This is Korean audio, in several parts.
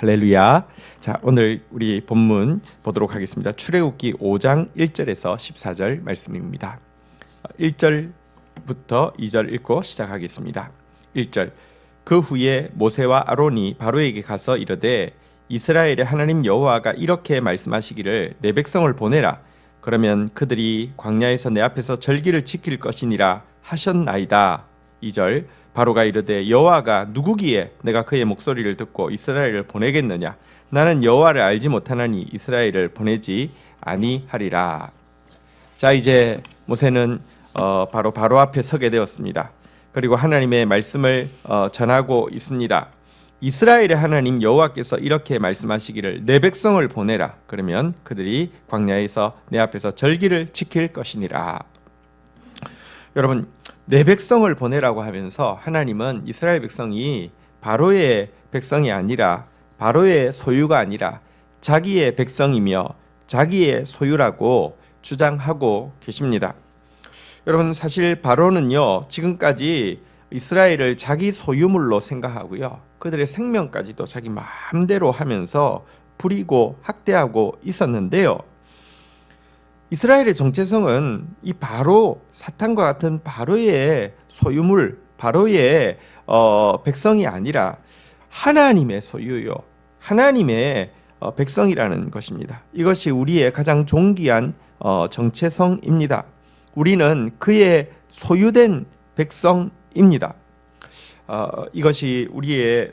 할렐루야. 자, 오늘 우리 본문 보도록 하겠습니다. 출애굽기 5장 1절에서 14절 말씀입니다. 1절부터 2절 읽고 시작하겠습니다. 1절. 그 후에 모세와 아론이 바로에게 가서 이르되 이스라엘의 하나님 여호와가 이렇게 말씀하시기를 내 백성을 보내라. 그러면 그들이 광야에서 내 앞에서 절기를 지킬 것이니라 하셨나이다. 2절. 바로가 이르되 여호와가 누구기에 내가 그의 목소리를 듣고 이스라엘을 보내겠느냐. 나는 여호와를 알지 못하나니 이스라엘을 보내지 아니하리라. 자, 이제 모세는 바로 앞에 서게 되었습니다. 그리고 하나님의 말씀을 전하고 있습니다. 이스라엘의 하나님 여호와께서 이렇게 말씀하시기를 내 백성을 보내라. 그러면 그들이 광야에서 내 앞에서 절기를 지킬 것이니라. 여러분, 내 백성을 보내라고 하면서 하나님은 이스라엘 백성이 바로의 백성이 아니라 바로의 소유가 아니라 자기의 백성이며 자기의 소유라고 주장하고 계십니다. 여러분, 사실 바로는요, 지금까지 이스라엘을 자기 소유물로 생각하고요, 그들의 생명까지도 자기 마음대로 하면서 부리고 학대하고 있었는데요, 이스라엘의 정체성은 이 바로, 사탄과 같은 바로의 소유물, 바로의 백성이 아니라 하나님의 소유요, 하나님의 백성이라는 것입니다. 이것이 우리의 가장 존귀한 정체성입니다. 우리는 그의 소유된 백성입니다. 이것이 우리의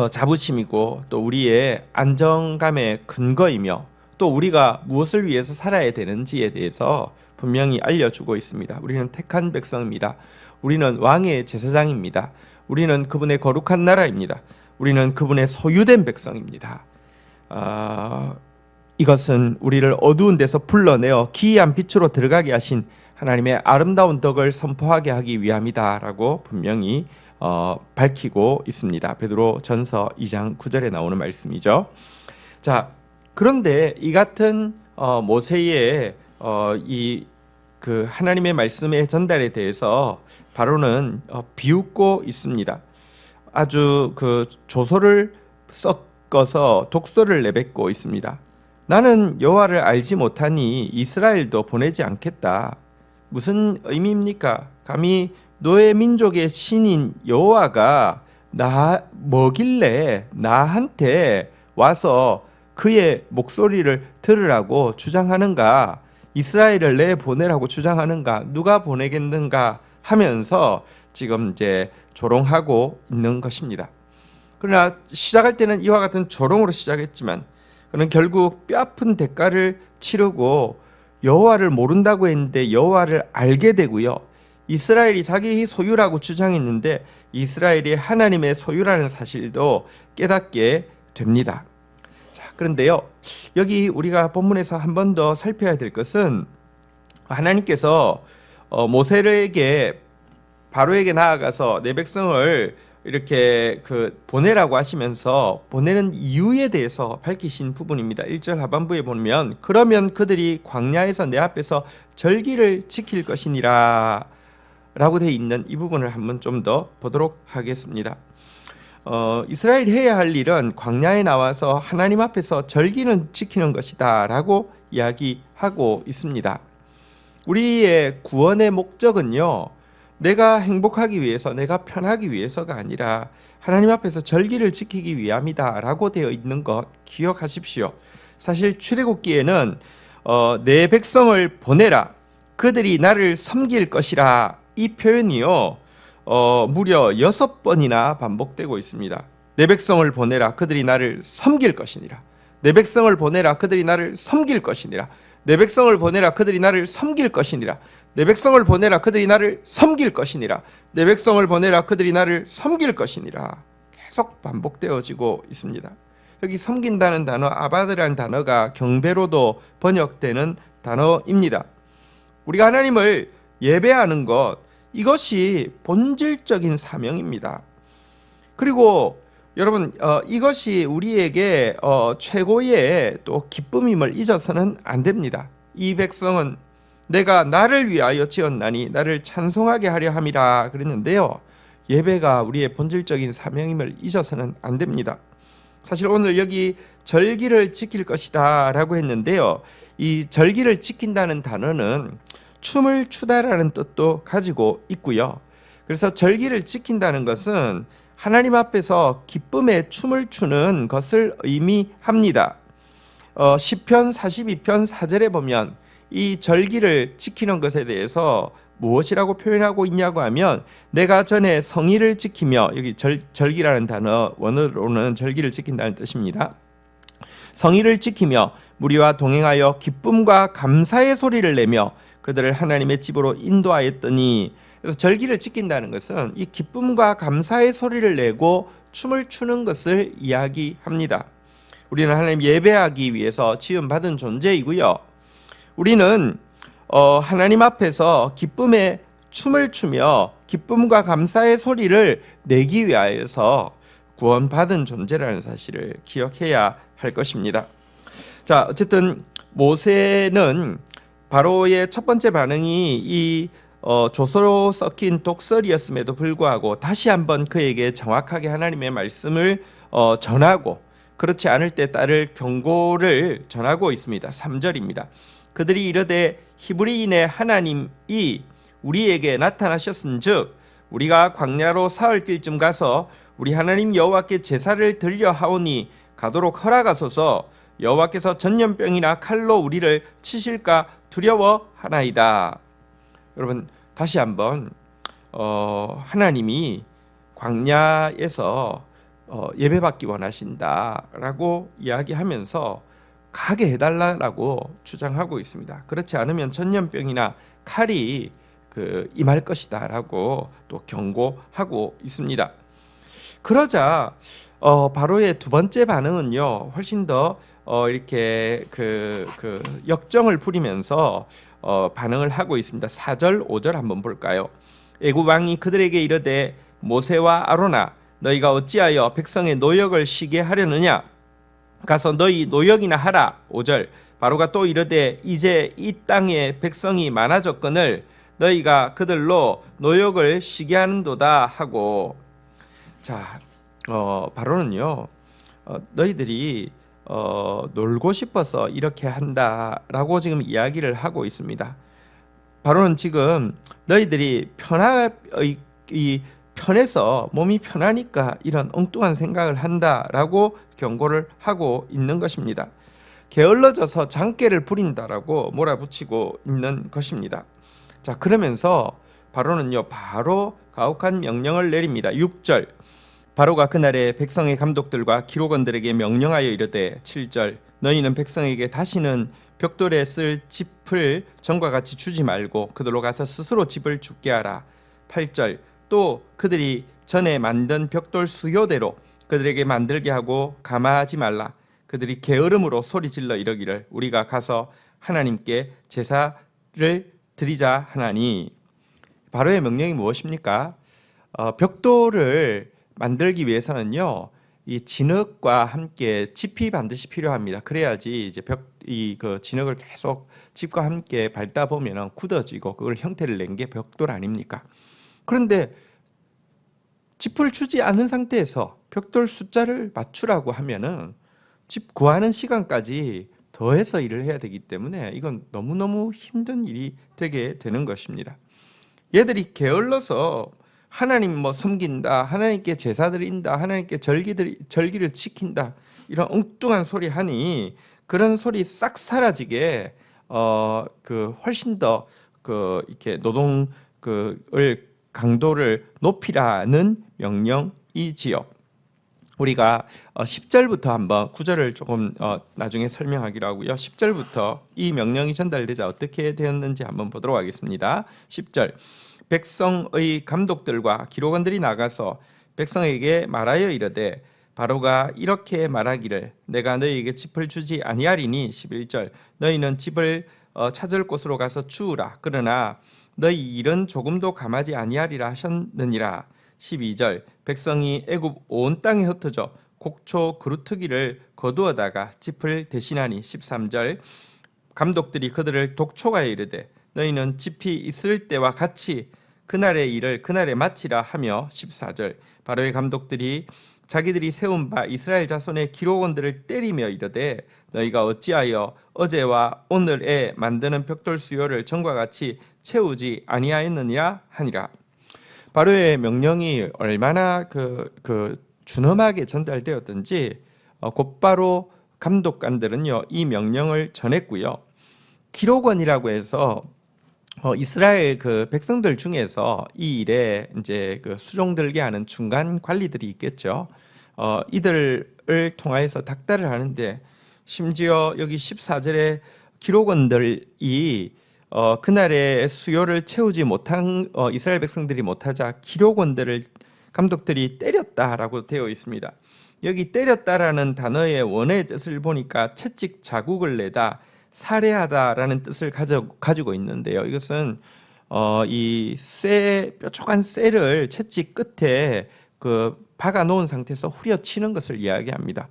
자부심이고 또 우리의 안정감의 근거이며 또 우리가 무엇을 위해서 살아야 되는지에 대해서 분명히 알려주고 있습니다. 우리는 택한 백성입니다. 우리는 왕의 제사장입니다. 우리는 그분의 거룩한 나라입니다. 우리는 그분의 소유된 백성입니다. 이것은 우리를 어두운 데서 불러내어 기이한 빛으로 들어가게 하신 하나님의 아름다운 덕을 선포하게 하기 위함이다라고 분명히 밝히고 있습니다. 베드로 전서 2장 9절에 나오는 말씀이죠. 자, 그런데 이 같은 모세의 그 하나님의 말씀의 전달에 대해서 바로는 비웃고 있습니다. 아주 그 조소를 섞어서 독소를 내뱉고 있습니다. 나는 여호와를 알지 못하니 이스라엘도 보내지 않겠다. 무슨 의미입니까? 감히 너의 민족의 신인 여호와가 뭐길래 나한테 와서 그의 목소리를 들으라고 주장하는가? 이스라엘을 내보내라고 주장하는가? 누가 보내겠는가? 하면서 지금 이제 조롱하고 있는 것입니다. 그러나 시작할 때는 이와 같은 조롱으로 시작했지만 그는 결국 뼈아픈 대가를 치르고 여호와를 모른다고 했는데 여호와를 알게 되고요, 이스라엘이 자기 소유라고 주장했는데 이스라엘이 하나님의 소유라는 사실도 깨닫게 됩니다. 자, 그런데요, 여기 우리가 본문에서 한 번 더 살펴야 될 것은 하나님께서 모세에게 바로에게 나아가서 내 백성을 이렇게 보내라고 하시면서 보내는 이유에 대해서 밝히신 부분입니다. 1절 하반부에 보면 그러면 그들이 광야에서 내 앞에서 절기를 지킬 것이니라 라고 되어 있는 이 부분을 한번 좀 더 보도록 하겠습니다. 이스라엘이 해야 할 일은 광야에 나와서 하나님 앞에서 절기는 지키는 것이다 라고 이야기하고 있습니다. 우리의 구원의 목적은요, 내가 행복하기 위해서, 내가 편하기 위해서가 아니라 하나님 앞에서 절기를 지키기 위함이다 라고 되어 있는 것 기억하십시오. 사실 출애굽기에는 내 백성을 보내라, 그들이 나를 섬길 것이라, 이 표현이요 무려 6번이나 반복되고 있습니다. 내 백성을 보내라, 그들이 나를 섬길 것이니라. 내 백성을 보내라, 그들이 나를 섬길 것이니라. 내 백성을 보내라, 그들이 나를 섬길 것이니라. 내 백성을 보내라, 그들이 나를 섬길 것이니라. 내 백성을 보내라, 그들이 나를 섬길 것이니라. 계속 반복되어지고 있습니다. 여기 섬긴다는 단어, 아바드라는 단어가 경배로도 번역되는 단어입니다. 우리가 하나님을 예배하는 것, 이것이 본질적인 사명입니다. 그리고 여러분, 이것이 우리에게 최고의 또 기쁨임을 잊어서는 안 됩니다. 이 백성은 내가 나를 위하여 지었나니 나를 찬송하게 하려 함이라 그랬는데요, 예배가 우리의 본질적인 사명임을 잊어서는 안 됩니다. 사실 오늘 여기 절기를 지킬 것이다 라고 했는데요. 이 절기를 지킨다는 단어는 춤을 추다라는 뜻도 가지고 있고요. 그래서 절기를 지킨다는 것은 하나님 앞에서 기쁨의 춤을 추는 것을 의미합니다. 시편 42편 4절에 보면 이 절기를 지키는 것에 대해서 무엇이라고 표현하고 있냐고 하면 내가 전에 성의를 지키며, 여기 절기라는 단어 원어로는 절기를 지킨다는 뜻입니다. 성의를 지키며 무리와 동행하여 기쁨과 감사의 소리를 내며 그들을 하나님의 집으로 인도하였더니, 그래서 절기를 지킨다는 것은 이 기쁨과 감사의 소리를 내고 춤을 추는 것을 이야기합니다. 우리는 하나님 예배하기 위해서 지음받은 존재이고요. 우리는 하나님 앞에서 기쁨의 춤을 추며 기쁨과 감사의 소리를 내기 위하여서 구원받은 존재라는 사실을 기억해야 할 것입니다. 자, 어쨌든 모세는 바로의 첫 번째 반응이 이 조서로 섞인 독설이었음에도 불구하고 다시 한번 그에게 정확하게 하나님의 말씀을 전하고 그렇지 않을 때 따를 경고를 전하고 있습니다. 3절입니다. 그들이 이르되 히브리인의 하나님이 우리에게 나타나셨은즉 우리가 광야로 사흘 길쯤 가서 우리 하나님 여호와께 제사를 드리려 하오니 가도록 허락하소서. 여호와께서 전염병이나 칼로 우리를 치실까 두려워하나이다. 여러분, 다시 한번 하나님이 광야에서 예배받기 원하신다라고 이야기하면서 가게 해달라고 주장하고 있습니다. 그렇지 않으면 전염병이나 칼이 임할 것이다라고 또 경고하고 있습니다. 그러자 바로의 두 번째 반응은요, 훨씬 더 이렇게 역정을 부리면서 반응을 하고 있습니다. 4절, 5절 한번 볼까요? 애굽 왕이 그들에게 이르되 모세와 아론아, 너희가 어찌하여 백성의 노역을 쉬게 하려느냐? 가서 너희 노역이나 하라. 5절, 바로가 또 이르되 이제 이 땅에 백성이 많아졌거늘 너희가 그들로 노역을 쉬게 하는도다 하고. 자, 바로는요, 너희들이 놀고 싶어서 이렇게 한다라고 지금 이야기를 하고 있습니다. 바로는 지금 너희들이 편해서 몸이 편하니까 이런 엉뚱한 생각을 한다라고 경고를 하고 있는 것입니다. 게을러져서 장깨를 부린다라고 몰아붙이고 있는 것입니다. 자, 그러면서 바로는요, 바로 가혹한 명령을 내립니다. 6절, 바로가 그날에 백성의 감독들과 기록원들에게 명령하여 이르되. 7절, 너희는 백성에게 다시는 벽돌에 쓸 짚을 전과 같이 주지 말고 그들로 가서 스스로 짚을 줍게 하라. 8절, 또 그들이 전에 만든 벽돌 수요대로 그들에게 만들게 하고 감화하지 말라. 그들이 게으름으로 소리질러 이러기를 우리가 가서 하나님께 제사를 드리자 하나니. 바로의 명령이 무엇입니까? 벽돌을 만들기 위해서는요, 이 진흙과 함께 짚이 반드시 필요합니다. 그래야지 이제 그 진흙을 계속 짚과 함께 밟다 보면 굳어지고 그걸 형태를 낸 게 벽돌 아닙니까? 그런데 짚을 주지 않은 상태에서 벽돌 숫자를 맞추라고 하면은 집 구하는 시간까지 더해서 일을 해야 되기 때문에 이건 너무너무 힘든 일이 되게 되는 것입니다. 얘들이 게을러서 하나님 섬긴다, 하나님께 제사 드린다, 하나님께 절기를 지킨다, 이런 엉뚱한 소리 하니 그런 소리 싹 사라지게 훨씬 더 이렇게 노동을 강도를 높이라는 명령이지요. 우리가 10절부터 한번 9절을 조금 나중에 설명하기로 하고요. 10절부터 이 명령이 전달되자 어떻게 되었는지 한번 보도록 하겠습니다. 10절, 백성의 감독들과 기록원들이 나가서 백성에게 말하여 이르되 바로가 이렇게 말하기를 내가 너희에게 짚을 주지 아니하리니. 11절, 너희는 짚을 찾을 곳으로 가서 주우라. 그러나 너희 일은 조금도 감하지 아니하리라 하셨느니라. 12절, 백성이 애굽 온 땅에 흩어져 곡초 그루트기를 거두어다가 짚을 대신하니. 13절, 감독들이 그들을 독촉하여 이르되 너희는 짚이 있을 때와 같이 그날의 일을 그날에 마치라 하며. 14절, 바로의 감독들이 자기들이 세운 바 이스라엘 자손의 기록원들을 때리며 이르되 너희가 어찌하여 어제와 오늘에 만드는 벽돌 수요를 전과 같이 채우지 아니하였느냐 하니라. 바로의 명령이 얼마나 준엄하게 전달되었던지 곧바로 감독관들은요 이 명령을 전했고요. 기록원이라고 해서 이스라엘 백성들 중에서 이 일에 이제 수종들게 하는 중간 관리들이 있겠죠. 이들을 통하여서 닥달을 하는데 심지어 여기 14절에 기록원들이 그날의 수요를 채우지 못한 이스라엘 백성들이 못하자 기록원들을 감독들이 때렸다라고 되어 있습니다. 여기 때렸다라는 단어의 원어의 뜻을 보니까 채찍 자국을 내다, 살해하다라는 뜻을 가지고 있는데요. 이것은 이 뾰족한 쇠를 채찍 끝에 박아 놓은 상태에서 후려치는 것을 이야기합니다.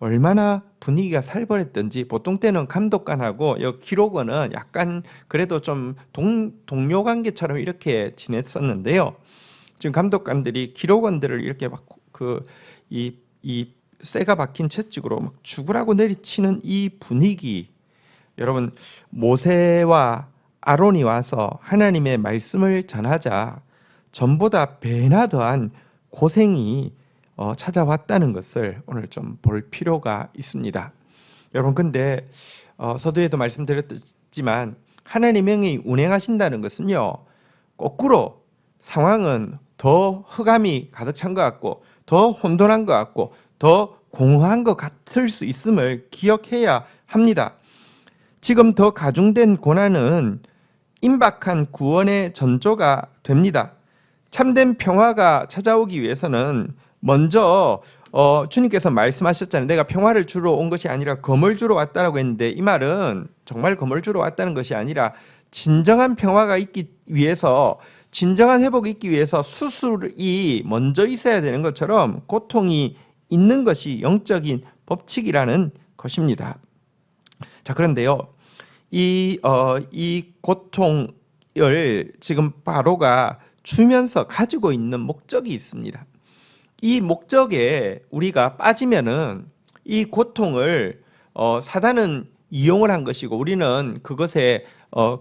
얼마나 분위기가 살벌했던지. 보통 때는 감독관하고 기록원은 약간 그래도 좀 동료 관계처럼 이렇게 지냈었는데요. 지금 감독관들이 기록원들을 이렇게 막 이 쇠가 박힌 채찍으로 막 죽으라고 내리치는 이 분위기. 여러분, 모세와 아론이 와서 하나님의 말씀을 전하자 전보다 배나 더한 고생이 찾아왔다는 것을 오늘 좀 볼 필요가 있습니다. 여러분, 근데 서두에도 말씀드렸지만 하나님이 운행하신다는 것은요, 거꾸로 상황은 더 흑암이 가득 찬 것 같고 더 혼돈한 것 같고 더 공허한 것 같을 수 있음을 기억해야 합니다. 지금 더 가중된 고난은 임박한 구원의 전조가 됩니다. 참된 평화가 찾아오기 위해서는 먼저 주님께서 말씀하셨잖아요. 내가 평화를 주러 온 것이 아니라 검을 주러 왔다라고 했는데, 이 말은 정말 검을 주러 왔다는 것이 아니라 진정한 평화가 있기 위해서, 진정한 회복이 있기 위해서 수술이 먼저 있어야 되는 것처럼 고통이 있는 것이 영적인 법칙이라는 것입니다. 자, 그런데요, 이 고통을 지금 바로가 주면서 가지고 있는 목적이 있습니다. 이 목적에 우리가 빠지면은 이 고통을 사단은 이용을 한 것이고 우리는 그것에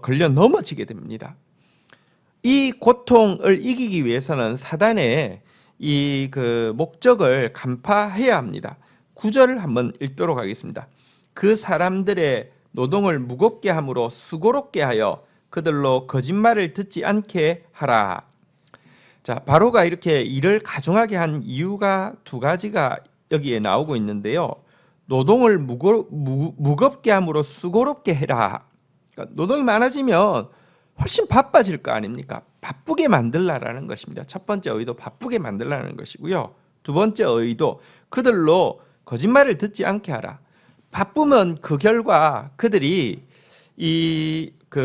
걸려 넘어지게 됩니다. 이 고통을 이기기 위해서는 사단의 이 목적을 간파해야 합니다. 9절을 한번 읽도록 하겠습니다. 그 사람들의 노동을 무겁게 함으로 수고롭게 하여 그들로 거짓말을 듣지 않게 하라. 자, 바로가 이렇게 일을 가중하게 한 이유가 두 가지가 여기에 나오고 있는데요. 노동을 무겁게 함으로 수고롭게 해라. 그러니까 노동이 많아지면 훨씬 바빠질 거 아닙니까? 바쁘게 만들라라는 것입니다. 첫 번째 의도 바쁘게 만들라는 것이고요. 두 번째 의도 그들로 거짓말을 듣지 않게 하라. 바쁘면 그 결과 그들이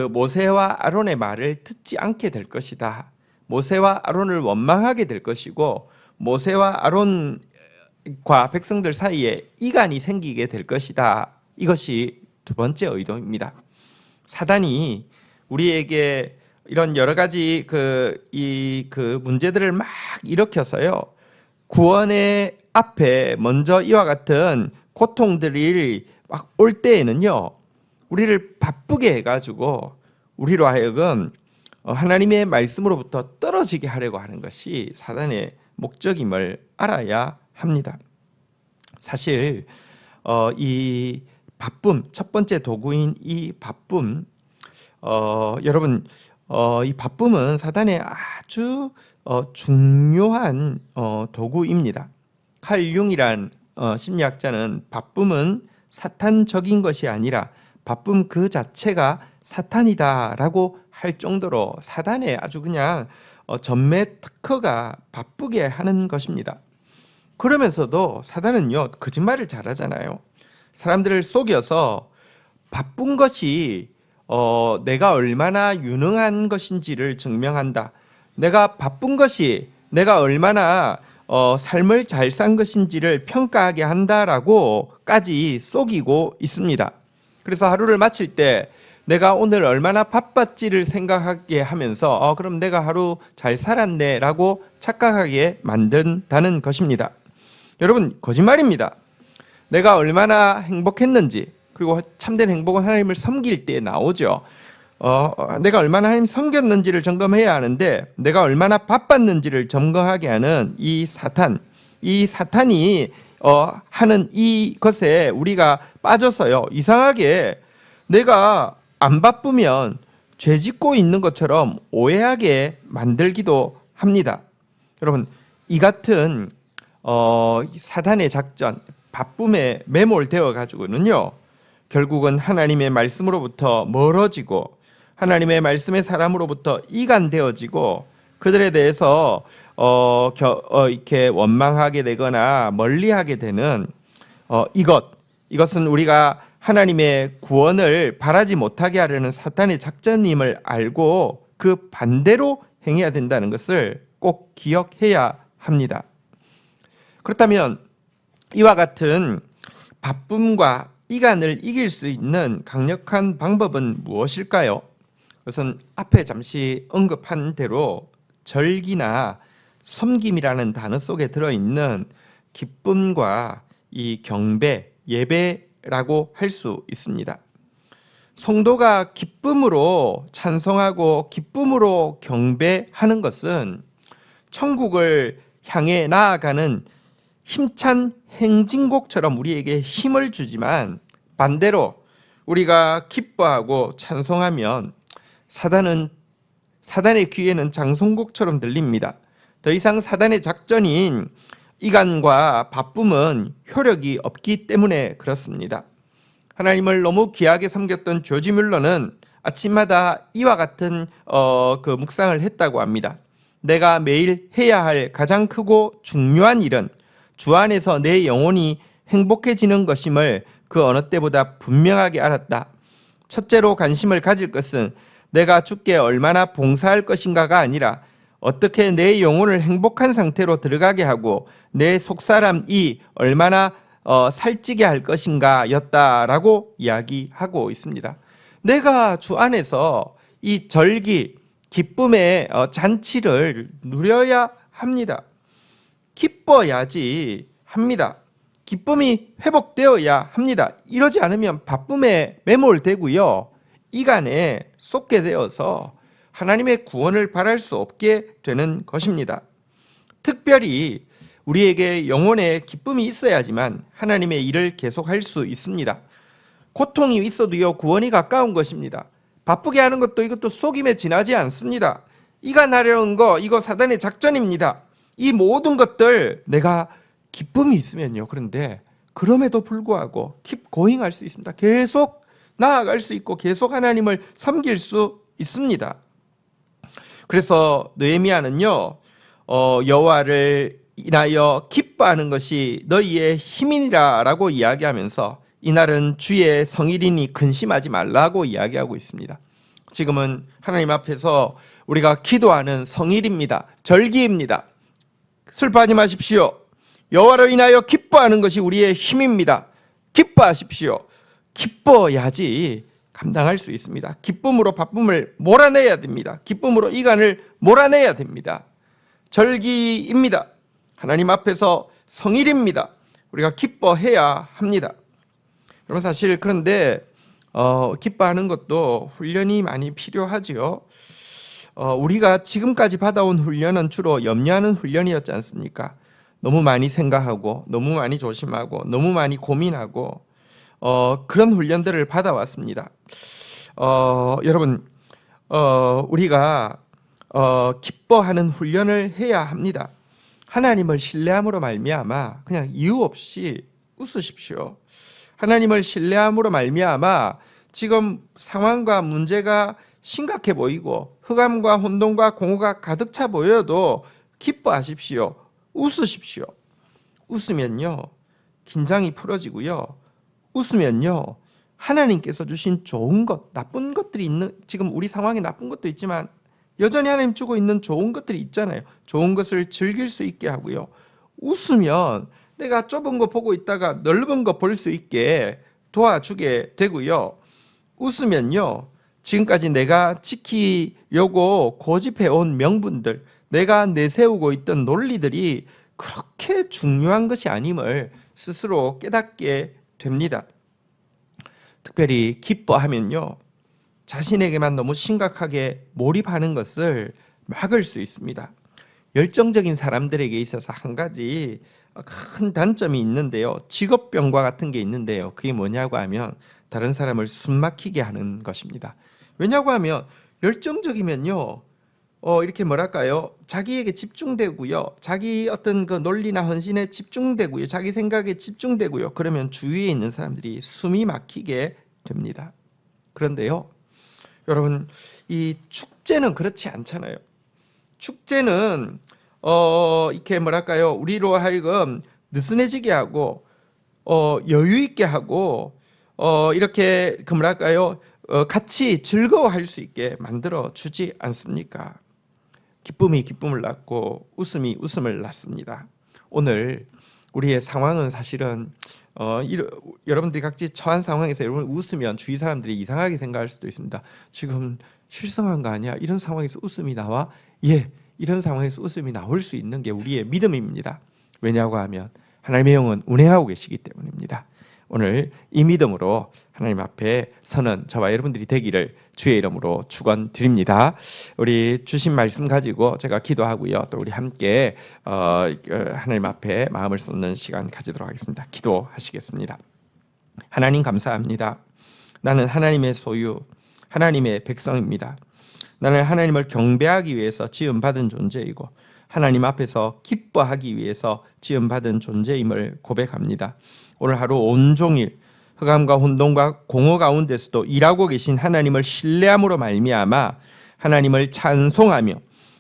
모세와 아론의 말을 듣지 않게 될 것이다. 모세와 아론을 원망하게 될 것이고 모세와 아론과 백성들 사이에 이간이 생기게 될 것이다. 이것이 두 번째 의도입니다. 사단이 우리에게 이런 여러 가지 문제들을 막 일으켜서요, 구원의 앞에 먼저 이와 같은 고통들이 막 올 때에는요, 우리를 바쁘게 해가지고 우리로 하여금 하나님의 말씀으로부터 떨어지게 하려고 하는 것이 사단의 목적임을 알아야 합니다. 사실 이 바쁨, 첫 번째 도구인 이 바쁨, 여러분, 이 바쁨은 사단의 아주 중요한 도구입니다. 칼 융이란 심리학자는 바쁨은 사탄적인 것이 아니라 바쁨 그 자체가 사탄이다라고 할 정도로 사단의 아주 그냥 전매 특허가 바쁘게 하는 것입니다. 그러면서도 사단은요, 거짓말을 잘하잖아요. 사람들을 속여서 바쁜 것이 내가 얼마나 유능한 것인지를 증명한다. 내가 바쁜 것이 내가 얼마나 삶을 잘 산 것인지를 평가하게 한다라고까지 속이고 있습니다. 그래서 하루를 마칠 때 내가 오늘 얼마나 바빴지를 생각하게 하면서 그럼 내가 하루 잘 살았네 라고 착각하게 만든다는 것입니다. 여러분, 거짓말입니다. 내가 얼마나 행복했는지, 그리고 참된 행복은 하나님을 섬길 때 나오죠. 내가 얼마나 하나님 섬겼는지를 점검해야 하는데, 내가 얼마나 바빴는지를 점검하게 하는 이 사탄이 하는 이것에 우리가 빠져서요, 이상하게 내가 안 바쁘면 죄 짓고 있는 것처럼 오해하게 만들기도 합니다. 여러분, 이 같은 사단의 작전, 바쁨에 매몰되어 가지고는요, 결국은 하나님의 말씀으로부터 멀어지고 하나님의 말씀의 사람으로부터 이간되어지고 그들에 대해서 이렇게 원망하게 되거나 멀리하게 되는 이것은 우리가 하나님의 구원을 바라지 못하게 하려는 사탄의 작전임을 알고 그 반대로 행해야 된다는 것을 꼭 기억해야 합니다. 그렇다면 이와 같은 바쁨과 이간을 이길 수 있는 강력한 방법은 무엇일까요? 그것은 앞에 잠시 언급한 대로 절기나 섬김이라는 단어 속에 들어있는 기쁨과 이 경배, 예배라고 할 수 있습니다. 성도가 기쁨으로 찬송하고 기쁨으로 경배하는 것은 천국을 향해 나아가는 힘찬 행진곡처럼 우리에게 힘을 주지만, 반대로 우리가 기뻐하고 찬송하면 사단의 귀에는 장송곡처럼 들립니다. 더 이상 사단의 작전인 이간과 바쁨은 효력이 없기 때문에 그렇습니다. 하나님을 너무 귀하게 섬겼던 조지 뮬러는 아침마다 이와 같은 그 묵상을 했다고 합니다. 내가 매일 해야 할 가장 크고 중요한 일은 주 안에서 내 영혼이 행복해지는 것임을 그 어느 때보다 분명하게 알았다. 첫째로 관심을 가질 것은 내가 주께 얼마나 봉사할 것인가가 아니라 어떻게 내 영혼을 행복한 상태로 들어가게 하고 내 속사람이 얼마나 살찌게 할 것인가 였다라고 이야기하고 있습니다. 내가 주 안에서 이 절기, 기쁨의 잔치를 누려야 합니다. 기뻐야지 합니다. 기쁨이 회복되어야 합니다. 이러지 않으면 바쁨에 매몰되고요, 이간에 쏟게 되어서 하나님의 구원을 바랄 수 없게 되는 것입니다. 특별히 우리에게 영혼의 기쁨이 있어야지만 하나님의 일을 계속할 수 있습니다. 고통이 있어도요, 구원이 가까운 것입니다. 바쁘게 하는 것도 이것도 속임에 지나지 않습니다. 이간하려는 거, 이거 사단의 작전입니다. 이 모든 것들 내가 기쁨이 있으면요, 그런데 그럼에도 불구하고 keep going 할 수 있습니다. 계속 나아갈 수 있고 계속 하나님을 섬길 수 있습니다. 그래서 느헤미야는요, 여호와를 인하여 기뻐하는 것이 너희의 힘이니라 라고 이야기하면서 이날은 주의 성일이니 근심하지 말라고 이야기하고 있습니다. 지금은 하나님 앞에서 우리가 기도하는 성일입니다. 절기입니다. 슬퍼하지 마십시오. 여호와로 인하여 기뻐하는 것이 우리의 힘입니다. 기뻐하십시오. 기뻐야지 감당할 수 있습니다. 기쁨으로 바쁨을 몰아내야 됩니다. 기쁨으로 이간을 몰아내야 됩니다. 절기입니다. 하나님 앞에서 성일입니다. 우리가 기뻐해야 합니다. 여러분, 사실 그런데 기뻐하는 것도 훈련이 많이 필요하지요. 우리가 지금까지 받아온 훈련은 주로 염려하는 훈련이었지 않습니까? 너무 많이 생각하고 너무 많이 조심하고 너무 많이 고민하고 그런 훈련들을 받아왔습니다. 여러분, 우리가 기뻐하는 훈련을 해야 합니다. 하나님을 신뢰함으로 말미암아 그냥 이유 없이 웃으십시오. 하나님을 신뢰함으로 말미암아 지금 상황과 문제가 심각해 보이고 흑암과 혼돈과 공허가 가득 차 보여도 기뻐하십시오. 웃으십시오. 웃으면요, 긴장이 풀어지고요, 웃으면요, 하나님께서 주신 좋은 것, 나쁜 것들이 있는, 지금 우리 상황에 나쁜 것도 있지만 여전히 하나님 주고 있는 좋은 것들이 있잖아요. 좋은 것을 즐길 수 있게 하고요. 웃으면 내가 좁은 거 보고 있다가 넓은 거 볼 수 있게 도와주게 되고요. 웃으면요, 지금까지 내가 지키려고 고집해온 명분들, 내가 내세우고 있던 논리들이 그렇게 그렇게 중요한 것이 아님을 스스로 깨닫게 됩니다. 특별히 기뻐하면요, 자신에게만 너무 심각하게 몰입하는 것을 막을 수 있습니다. 열정적인 사람들에게 있어서 한 가지 큰 단점이 있는데요, 직업병과 같은 게 있는데요, 그게 뭐냐고 하면 다른 사람을 숨막히게 하는 것입니다. 왜냐고 하면 열정적이면요, 이렇게 뭐랄까요, 자기에게 집중되고요, 자기 어떤 그 논리나 헌신에 집중되고요, 자기 생각에 집중되고요, 그러면 주위에 있는 사람들이 숨이 막히게 됩니다. 그런데요, 여러분, 이 축제는 그렇지 않잖아요. 축제는 이렇게 뭐랄까요, 우리로 하여금 느슨해지게 하고 여유 있게 하고 이렇게 그 뭐랄까요, 같이 즐거워할 수 있게 만들어 주지 않습니까? 기쁨이 기쁨을 낳고 웃음이 웃음을 낳습니다. 오늘 우리의 상황은 사실은 여러분들이 각지 처한 상황에서 여러분 웃으면 주위 사람들이 이상하게 생각할 수도 있습니다. 지금 실성한 거 아니야? 이런 상황에서 웃음이 나와? 예, 이런 상황에서 웃음이 나올 수 있는 게 우리의 믿음입니다. 왜냐고 하면 하나님의 영은 운행하고 계시기 때문입니다. 오늘 이 믿음으로 하나님 앞에 서는 저와 여러분들이 되기를 주의 이름으로 축원드립니다. 우리 주신 말씀 가지고 제가 기도하고요, 또 우리 함께 하나님 앞에 마음을 쏟는 시간 가지도록 하겠습니다. 기도하시겠습니다. 하나님 감사합니다. 나는 하나님의 소유, 하나님의 백성입니다. 나는 하나님을 경배하기 위해서 지음받은 존재이고 하나님 앞에서 기뻐하기 위해서 지음받은 존재임을 고백합니다. 오늘 하루 온종일 흑암과 혼돈과 공허 가운데서도 일하고 계신 하나님을 신뢰함으로 말미암아 하나님을 찬송하며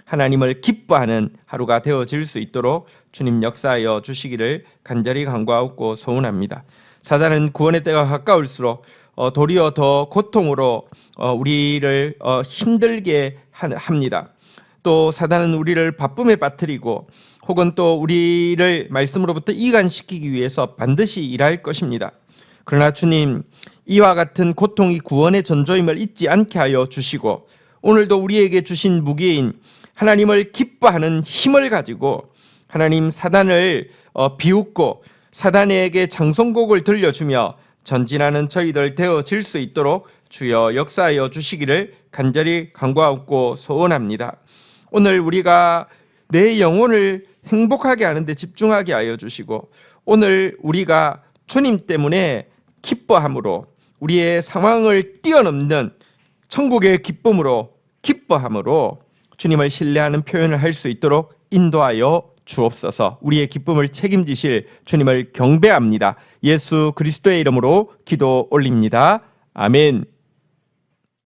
하나님을 기뻐하는 하루가 되어질 수 있도록 주님 역사하여 주시기를 간절히 간구하고 소원합니다. 사단은 구원의 때가 가까울수록 도리어 더 고통으로 우리를 힘들게 합니다. 또 사단은 우리를 바쁨에 빠뜨리고 혹은 또 우리를 말씀으로부터 이간시키기 위해서 반드시 일할 것입니다. 그러나 주님, 이와 같은 고통이 구원의 전조임을 잊지 않게 하여 주시고 오늘도 우리에게 주신 무기인 하나님을 기뻐하는 힘을 가지고 하나님 사단을 비웃고 사단에게 장송곡을 들려주며 전진하는 저희들 되어질 수 있도록 주여 역사하여 주시기를 간절히 간구하고 소원합니다. 오늘 우리가 내 영혼을 행복하게 하는 데 집중하게 하여 주시고 오늘 우리가 주님 때문에 기뻐함으로 우리의 상황을 뛰어넘는 천국의 기뻐함으로 주님을 신뢰하는 표현을 할 수 있도록 인도하여 주옵소서. 우리의 기쁨을 책임지실 주님을 경배합니다. 예수 그리스도의 이름으로 기도 올립니다. 아멘.